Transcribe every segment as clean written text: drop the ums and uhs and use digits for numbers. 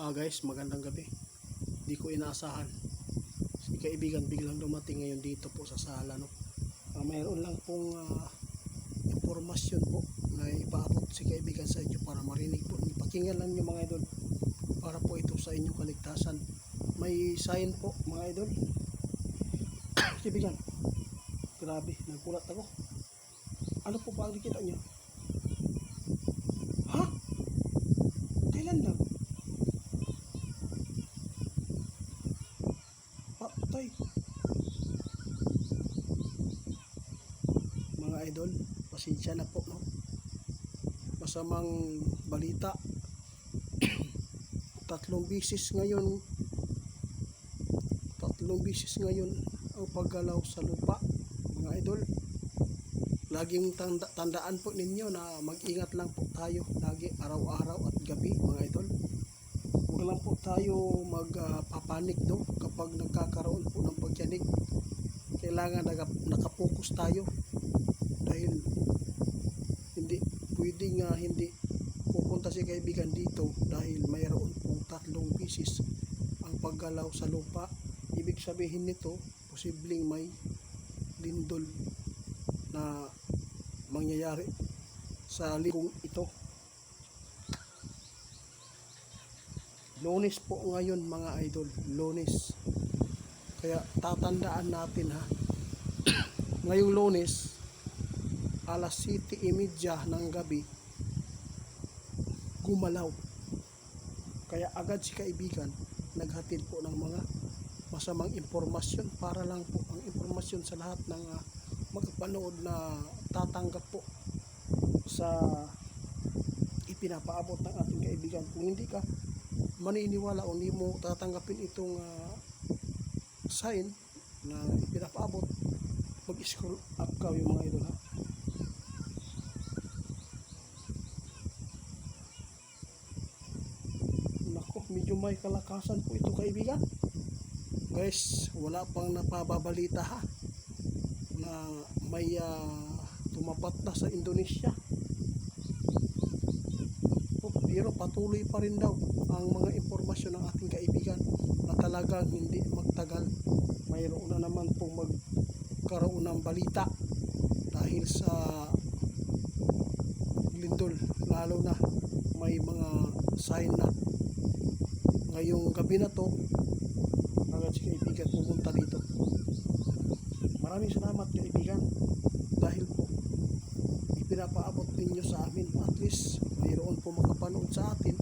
Guys, magandang gabi. Di ko inaasahan. Si kaibigan biglang dumating ngayon dito po sa sala, no. Mayroon lang pong impormasyon po na ipaabot si kaibigan sa inyo para marinig po. Pakinggan lang niyo mga idol para po ito sa inyong kaligtasan. May sign po mga idol. Kaibigan, grabe, nagkulat ako. Ano po ba ang nakita niyo? Ha? Kailan lang? Patay. Mga idol, pasensya na po, no? Masamang balita. tatlong bisis ngayon ang paggalaw sa lupa, mga idol. Laging tandaan po ninyo na mag-ingat lang po tayo lagi, araw-araw at gabi, mga idol. Huwag lang po tayo magpapanik kapag nagkakaroon po ng pagyanig. Kailangan nakapokus tayo dahil hindi pwedeng hindi pupunta si kaibigan dito dahil mayroon pong 3 bisis ang paggalaw sa lupa. Ibig sabihin nito, posibleng may lindol na mangyayari sa linggong ito. Lunes po ngayon, mga idol, Lunes. Kaya tatandaan natin, ha. Ngayong Lunes, alas 7:30 ng gabi, gumalaw. Kaya agad si kaibigan naghatid po ng mga masamang impormasyon para lang po ang impormasyon sa lahat ng magpanood na tatanggap po sa ipinapaabot ng ating kaibigan. Kung hindi ka maniniwala o hindi mo tatanggapin itong sign na ipinapaabot, mag-scroll up ka yung mga idol, ha. Nako, medyo may kalakasan po ito, kaibigan. Guys, wala pang napababalita, ha, na may tumapat na sa Indonesia. Pero patuloy pa rin daw ang mga impormasyon ng ating kaibigan na talagang hindi magtagal mayroon na naman pong magkaroon ng balita dahil sa lindol, lalo na may mga sign na ngayong gabi na to agad si kaibigan pumunta dito. Maraming salamat, kaibigan, dahil po ipinapaabot ninyo sa amin. At least mayroon po makapanood sa atin,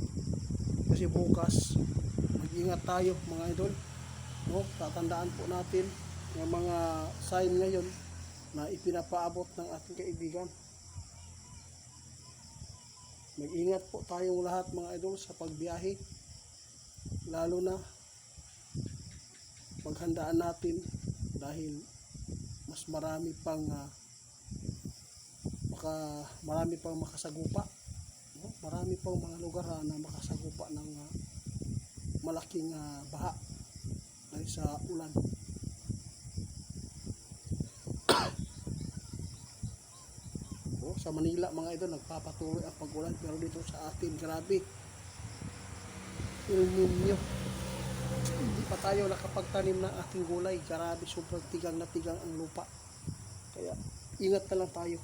kasi bukas mag-ingat tayo, mga idol, no? Tatandaan po natin yung mga sign ngayon na ipinapaabot ng ating kaibigan. Mag-ingat po tayong lahat, mga idol, sa pagbiyahe, lalo na paghandaan natin dahil mas marami pang makasagupa, no? Marami pang mga lugar na makasagupa ng malaking baha dahil sa ulan. Sa Manila, mga idol, nagpapatuloy ang pag-ulan, pero dito sa atin, grabe, El Nino. Hindi pa tayo nakapagtanim ng ating gulay. Grabe, sobrang tigang na tigang ang lupa. Kaya ingat na lang tayo.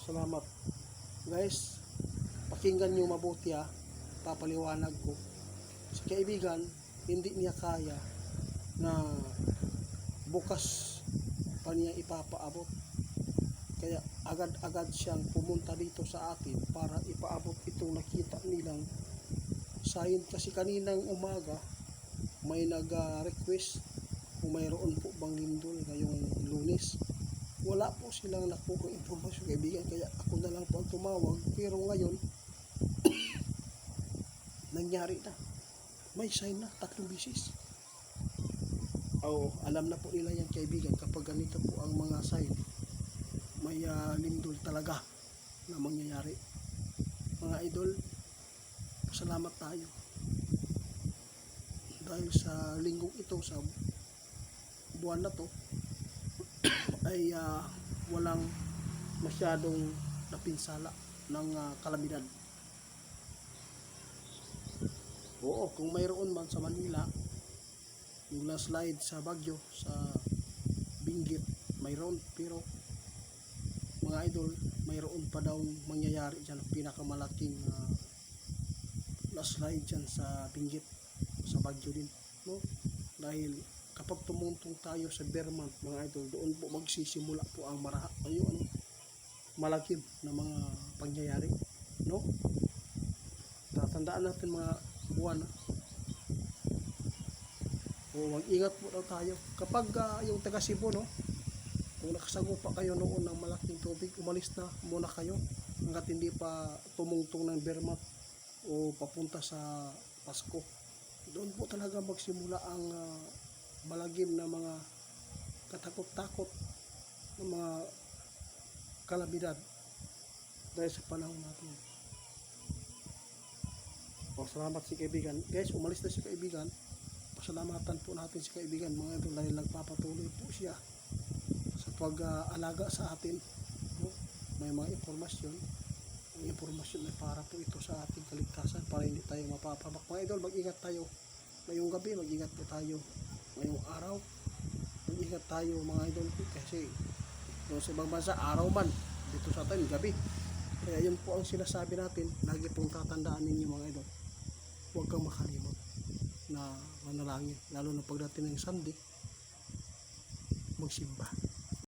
Salamat, guys. Pakinggan nyo mabuti, ha. Papaliwanag ko. Si kaibigan, hindi niya kaya na bukas pa niya ipapaabot. Kaya agad-agad siyang pumunta dito sa atin para ipaabot itong nakita nilang sign. Kasi kaninang umaga may nag-request kung mayroon po bang lindol ngayong Lunes. Wala po silang nakuha informasyon, kaibigan, kaya ako na lang po ang tumawag. Pero ngayon nangyari na, may sign na 3 bisis. Alam na po nila yan, kaibigan, kapag ganito po ang mga sign, may lindol talaga na mangyayari. Mga idol, salamat tayo dahil sa linggong ito, sa buwan na to ay walang masyadong napinsala ng kalamidad. Oo, kung mayroon man sa Manila, yung landslide sa Baguio, sa Benguet, mayroon. Pero mga idol, mayroon pa daw mangyayari dyan, pinakamalaking landslide dyan sa Benguet, sa Baguio din, no? Dahil kapag tumuntong tayo sa Vermont, mga idol, doon po magsisimula po ang malakib na mga pangyayari, no? Tatandaan natin mga buwan, o mag-ingat po daw tayo kapag yung taga Cebu, no, kung nakasagupa kayo noon ng malaking tubig, umalis na muna kayo hanggat hindi pa tumungtong ng Vermont o papunta sa Pasko. Doon po talaga magsimula ang malagim na mga katakot-takot ng mga kalamidad dahil sa panahon natin. O, salamat si kaibigan. Guys, umalis na si kaibigan. Pasalamatan po natin si kaibigan, mga idol, dahil nagpapatuloy po siya sa pag-alaga sa atin, no? May mga impormasyon. Ang impormasyon ay para po ito sa ating kaligtasan, para hindi tayo mapapamak. Mga idol, mag-ingat tayo ngayong gabi, mag-ingat po tayo ngayong araw, mag-ingat tayo mga idol, kasi doon sa ibang bansa araw man, dito sa atin gabi. Kaya yun po ang sinasabi natin, lagi pong tatandaan ninyo mga idol, huwag kang makalimot na manalangin, lalo na pagdating ng Sunday, magsimba.